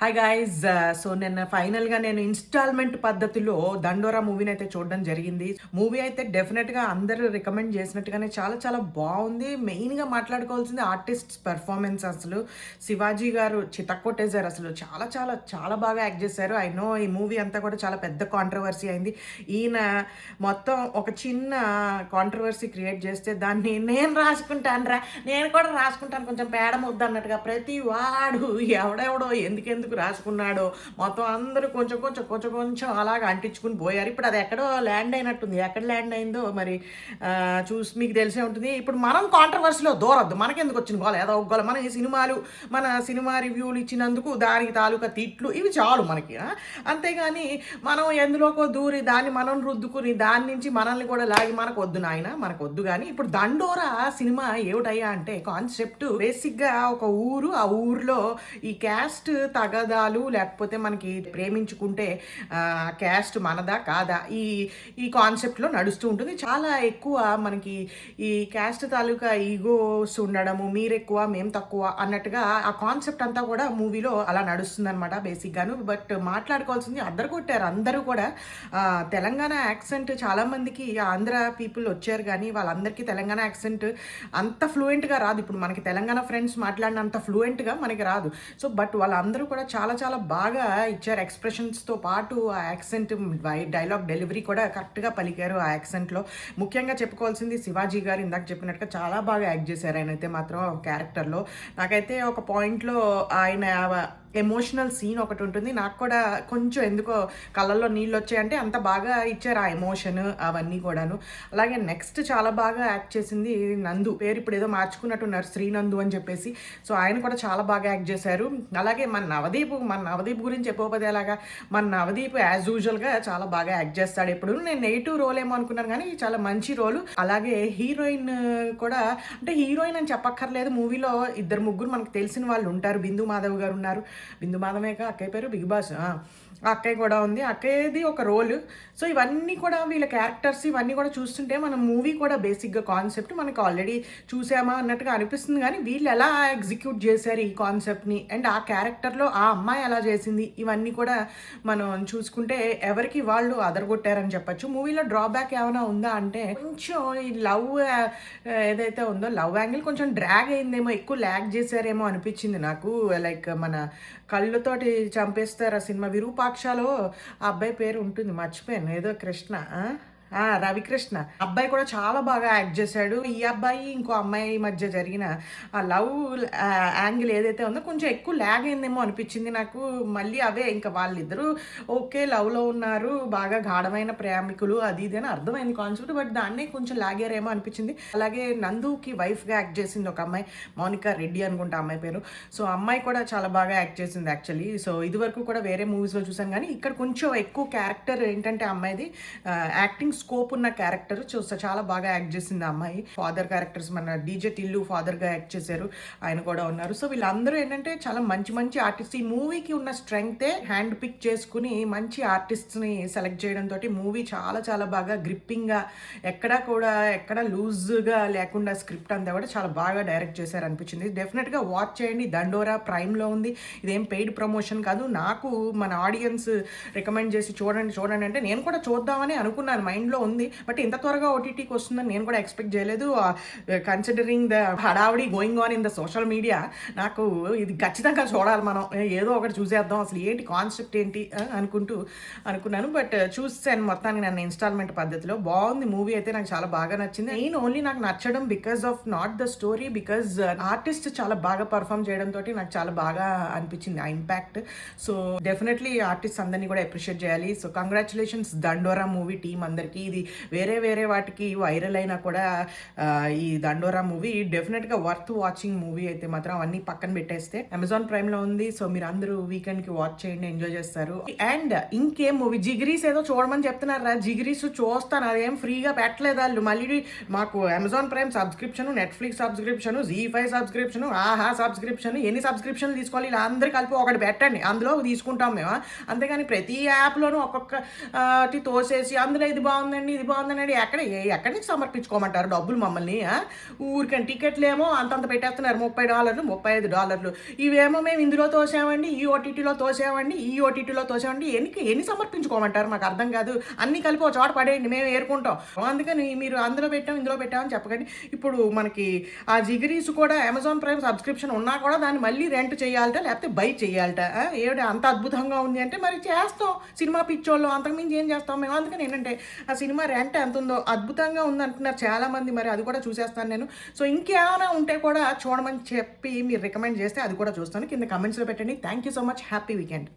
Hi guys. So నిన్న ఫైనల్గా నేను ఇన్స్టాల్మెంట్ పద్ధతిలో దండోరా మూవీని అయితే చూడడం జరిగింది. మూవీ అయితే డెఫినెట్గా అందరూ రికమెండ్ చేసినట్టుగానే చాలా చాలా బాగుంది. మెయిన్గా మాట్లాడుకోవాల్సింది ఆర్టిస్ట్ పెర్ఫార్మెన్స్. అసలు శివాజీ గారు చితక్కొట్టేశారు. అసలు చాలా చాలా చాలా బాగా యాక్ట్ చేశారు. ఐ నో ఈ మూవీ అంతా కూడా చాలా పెద్ద కాంట్రవర్సీ అయింది. ఈయన మొత్తం ఒక చిన్న కాంట్రవర్సీ క్రియేట్ చేస్తే దాన్ని నేను రాసుకుంటాను రా, నేను కూడా రాసుకుంటాను కొంచెం పేడ ముద్ద అన్నట్టుగా ప్రతి వాడు ఎవడెవడో ఎందుకెందుకు రాసుకున్నాడో మొత్తం అందరూ కొంచెం కొంచెం కొంచెం కొంచెం అలాగ అంటించుకుని పోయారు. ఇప్పుడు అది ఎక్కడో ల్యాండ్ అయినట్టుంది. ఎక్కడ ల్యాండ్ అయిందో మరి చూసి మీకు తెలిసే ఉంటుంది. ఇప్పుడు మనం కాంట్రవర్సీలో దూరద్దు. మనకెందుకు వచ్చిన గోల ఏదో ఒక గోల. మన ఈ సినిమాలు మన సినిమా రివ్యూలు ఇచ్చినందుకు దానికి తాలూకా తిట్లు ఇవి చాలు మనకి. అంతేగాని మనం ఎందులోకో దూరి దాన్ని మనం రుద్దుకుని దాని నుంచి మనల్ని కూడా లాగి మనకు వద్దు నాయన, మనకు వద్దు. కానీ ఇప్పుడు దండోరా సినిమా ఏమిటయ్యా అంటే కాన్సెప్ట్ బేసిక్గా ఒక ఊరు, ఆ ఊరిలో ఈ క్యాస్ట్ తగదాలు లేకపోతే మనకి ప్రేమించుకుంటే క్యాస్ట్ మనదా కాదా ఈ ఈ కాన్సెప్ట్లో నడుస్తూ ఉంటుంది. చాలా ఎక్కువ మనకి ఈ క్యాస్ట్ తాలూకా ఈగోస్ ఉండడము, మీరెక్కువ మేము తక్కువ అన్నట్టుగా ఆ కాన్సెప్ట్ అంతా కూడా మూవీలో అలా నడుస్తుంది అనమాట బేసిక్గాను. బట్ మాట్లాడుకోవాల్సింది అద్దరు కొట్టారు అందరూ కూడా. తెలంగాణ యాక్సెంట్ చాలామందికి ఆంధ్ర పీపుల్ వచ్చారు కానీ వాళ్ళందరికీ తెలంగాణ యాక్సెంట్ అంత ఫ్లూయెంట్గా రాదు. ఇప్పుడు మనకి తెలంగాణ ఫ్రెండ్స్ మాట్లాడినంత ఫ్లూయెంట్గా మనకి రాదు. సో బట్ వాళ్ళందరూ కూడా చాలా చాలా బాగా ఇచ్చారు. ఎక్స్ప్రెషన్స్తో పాటు ఆ యాక్సెంట్ డైలాగ్ డెలివరీ కూడా కరెక్ట్గా పలికారు ఆ యాక్సెంట్లో. ముఖ్యంగా చెప్పుకోవాల్సింది శివాజీ గారు ఇందాక చెప్పినట్టుగా చాలా బాగా యాక్ట్ చేశారు ఆయన అయితే మాత్రం క్యారెక్టర్లో. నాకైతే ఒక పాయింట్లో ఆయన ఎమోషనల్ సీన్ ఒకటి ఉంటుంది. నాకు కూడా కొంచెం ఎందుకో కళ్ళల్లో నీళ్ళు వచ్చాయంటే అంత బాగా ఇచ్చారు ఆ ఎమోషన్ అవన్నీ కూడాను. అలాగే నెక్స్ట్ చాలా బాగా యాక్ట్ చేసింది నందు. పేరు ఇప్పుడు ఏదో మార్చుకున్నట్టున్నారు, శ్రీనందు అని చెప్పేసి. సో ఆయన కూడా చాలా బాగా యాక్ట్ చేశారు. అలాగే మన నవదీప్ గురించి చెప్పకపోతే ఎలాగా. మన నవదీప్ యాజ్ యూజువల్గా చాలా బాగా యాక్ట్ చేస్తాడు. ఎప్పుడు నేను నెగిటివ్ రోల్ ఏమో అనుకున్నాను కానీ చాలా మంచి రోలు. అలాగే హీరోయిన్ కూడా, అంటే హీరోయిన్ అని చెప్పక్కర్లేదు, మూవీలో ఇద్దరు ముగ్గురు మనకు తెలిసిన వాళ్ళు ఉంటారు. బిందు మాధవ్ గారు ఉన్నారు. బిందు మాధవేక అక్కయ్య పేరు బిగ్ బాస్, అక్కయ్య కూడా ఉంది. అక్కయ్యది ఒక రోల్. సో ఇవన్నీ కూడా వీళ్ళ క్యారెక్టర్స్ ఇవన్నీ కూడా చూస్తుంటే మనం మూవీ కూడా బేసిక్గా కాన్సెప్ట్ మనకు ఆల్రెడీ చూసామా అన్నట్టుగా అనిపిస్తుంది. కానీ వీళ్ళు ఎలా ఎగ్జిక్యూట్ చేశారు ఈ కాన్సెప్ట్ని అండ్ ఆ క్యారెక్టర్లో ఆ అమ్మాయి ఎలా చేసింది ఇవన్నీ కూడా మనం చూసుకుంటే ఎవరికి వాళ్ళు అదరగొట్టారని చెప్పచ్చు. మూవీలో డ్రాబ్యాక్ ఏమైనా ఉందా అంటే కొంచెం ఈ లవ్ ఏదైతే ఉందో లవ్ యాంగిల్ కొంచెం డ్రాగ్ అయిందేమో, ఎక్కువ ల్యాగ్ చేశారేమో అనిపించింది నాకు. లైక్ మన కళ్ళతోటి చంపేస్తారు ఆ సినిమా విరూపాక్షలో ఆ అబ్బాయి పేరు ఉంటుంది, మర్చిపోయాను, ఏదో కృష్ణ, రవికృష్ణ అబ్బాయి కూడా చాలా బాగా యాక్ట్ చేశాడు. ఈ అబ్బాయి ఇంకో అమ్మాయి మధ్య జరిగిన ఆ లవ్ యాంగిల్ ఏదైతే ఉందో కొంచెం ఎక్కువ ల్యాగ్ అయిందేమో అనిపించింది నాకు. మళ్ళీ అవే ఇంకా వాళ్ళిద్దరూ ఓకే లవ్లో ఉన్నారు, బాగా గాఢమైన ప్రేమికులు అది ఇది అని అర్థమైంది కాన్సెప్ట్. బట్ దాన్నే కొంచెం లాగారేమో అనిపించింది. అలాగే నందుకి వైఫ్గా యాక్ట్ చేసింది ఒక అమ్మాయి, మౌనికా రెడ్డి అనుకుంటా అమ్మాయి పేరు. సో అమ్మాయి కూడా చాలా బాగా యాక్ట్ చేసింది యాక్చువల్లీ. సో ఇదివరకు కూడా వేరే మూవీస్లో చూసాను కానీ ఇక్కడ కొంచెం ఎక్కువ క్యారెక్టర్ ఏంటంటే అమ్మాయిది యాక్టింగ్ స్కోప్ ఉన్న క్యారెక్టర్ చాలా బాగా యాక్ట్ చేసింది ఆ అమ్మాయి. ఫాదర్ క్యారెక్టర్స్ మన డీజే టిల్లు ఫాదర్గా యాక్ట్ చేశారు, ఆయన కూడా ఉన్నారు. సో వీళ్ళందరూ ఏంటంటే చాలా మంచి మంచి ఆర్టిస్ట్. ఈ మూవీకి ఉన్న స్ట్రెంగ్తే హ్యాండ్ పిక్ చేసుకుని మంచి ఆర్టిస్ట్ని సెలెక్ట్ చేయడంతో మూవీ చాలా చాలా బాగా గ్రిప్పింగ్గా, ఎక్కడ లూజ్గా లేకుండా స్క్రిప్ట్ అంతా కూడా చాలా బాగా డైరెక్ట్ చేశారు అనిపించింది. డెఫినెట్గా వాచ్ చేయండి. దండోరా ప్రైమ్లో ఉంది. ఇదేం పెయిడ్ ప్రమోషన్ కాదు. నాకు మన ఆడియన్స్ రికమెండ్ చేసి చూడండి అంటే నేను కూడా చూద్దామని అనుకున్నాను, మైండ్లో ఉంది. బట్ ఇంత త్వరగా ఓటీటీకి వస్తుందని నేను కూడా ఎక్స్పెక్ట్ చేయలేదు. కన్సిడరింగ్ ద హడావిడి going on in the social media, నాకు ఇది ఖచ్చితంగా చూడాలి, మనం ఏదో ఒకటి చూసేద్దాం, అసలు ఏంటి కాన్సెప్ట్ ఏంటి అనుకున్నాను. బట్ చూసాను మొత్తానికి నన్ను ఇన్స్టాల్మెంట్ పద్ధతిలో. బాగుంది మూవీ అయితే, నాకు చాలా బాగా నచ్చింది. నేను ఓన్లీ నాకు నచ్చడం because of not the story, because artist చాలా బాగా పర్ఫామ్ చేయడం తోటి నాకు చాలా బాగా అనిపించింది ఆ ఇంపాక్ట్. సో డెఫినెట్లీ ఆర్టిస్ట్ అందరినీ కూడా అప్రిషియేట్ చేయాలి. సో కంగ్రాచులేషన్స్ దండోరా మూవీ టీమ్ అందరికీ. ఇది వేరే వాటికి వైరల్ అయినా కూడా ఈ దండోరా మూవీ డెఫినెట్గా వర్త్ వాచింగ్ మూవీ అయితే మాత్రం. అవన్నీ పక్కన పెట్టేస్తే అమెజాన్ ప్రైమ్లో ఉంది. సో మీరు అందరూ వీకెండ్కి వాచ్ చేయండి, ఎంజాయ్ చేస్తారు. అండ్ ఇంకేం మూవీ జిగిరీస్ ఏదో చూడమని చెప్తున్నారా, జిగిరీస్ చూస్తాను, అదేం ఫ్రీగా పెట్టలేదు వాళ్ళు. మళ్ళీ మాకు Amazon Prime subscription, Netflix subscription, Zee five subscription, Aha subscription, ఎన్ని సబ్స్క్రిప్షన్లు తీసుకోవాలి, ఇలా అందరు కలిపి ఒకటి పెట్టండి, అందులో తీసుకుంటాం మేము. అంతేగాని ప్రతి యాప్లోనూ ఒక్కొక్కటి తోసేసి అందులో ఇది బాగుంది బాగుందండి, ఇది బాగుందండి. ఎక్కడి నుంచి సమర్పించుకోమంటారు డబ్బులు మమ్మల్ని? ఊరికని టికెట్లేమో అంతంత పెట్టేస్తున్నారు. $30, $35. ఇవేమో మేము ఇందులో తోసామండి, ఈ ఓటీటీలో తోసామండి, ఈ ఓటీటీలో తోసామండి. ఎన్ని సమర్పించుకోమంటారు? మాకు అర్థం కాదు. అన్నీ కలిపి ఒక చోట పడేయండి, మేము ఏరుకుంటాం. అందుకని మీరు అందులో పెట్టాం, ఇందులో పెట్టామని చెప్పకండి. ఇప్పుడు మనకి ఆ జిగిరీస్ కూడా అమెజాన్ ప్రైమ్ సబ్స్క్రిప్షన్ ఉన్నా కూడా దాన్ని మళ్ళీ రెంట్ చేయాలట, లేకపోతే బై చేయాలట. ఏమిటి అంత అద్భుతంగా ఉంది అంటే మరి చేస్తాం. సినిమా పిచ్చోళ్ళు, అంతకుమించి ఏం చేస్తాం మేము. అందుకని ఏంటంటే ఆ సినిమా రెంట్ ఎంత ఉందో అద్భుతంగా ఉంది అంటున్నారు చాలామంది. మరి అది కూడా చూసేస్తాను నేను. సో ఇంకేమైనా ఉంటే కూడా చూడమని చెప్పి మీరు రికమెండ్ చేస్తే అది కూడా చూస్తాను. కింద కమెంట్స్లో పెట్టండి. Thank you so much. Happy weekend.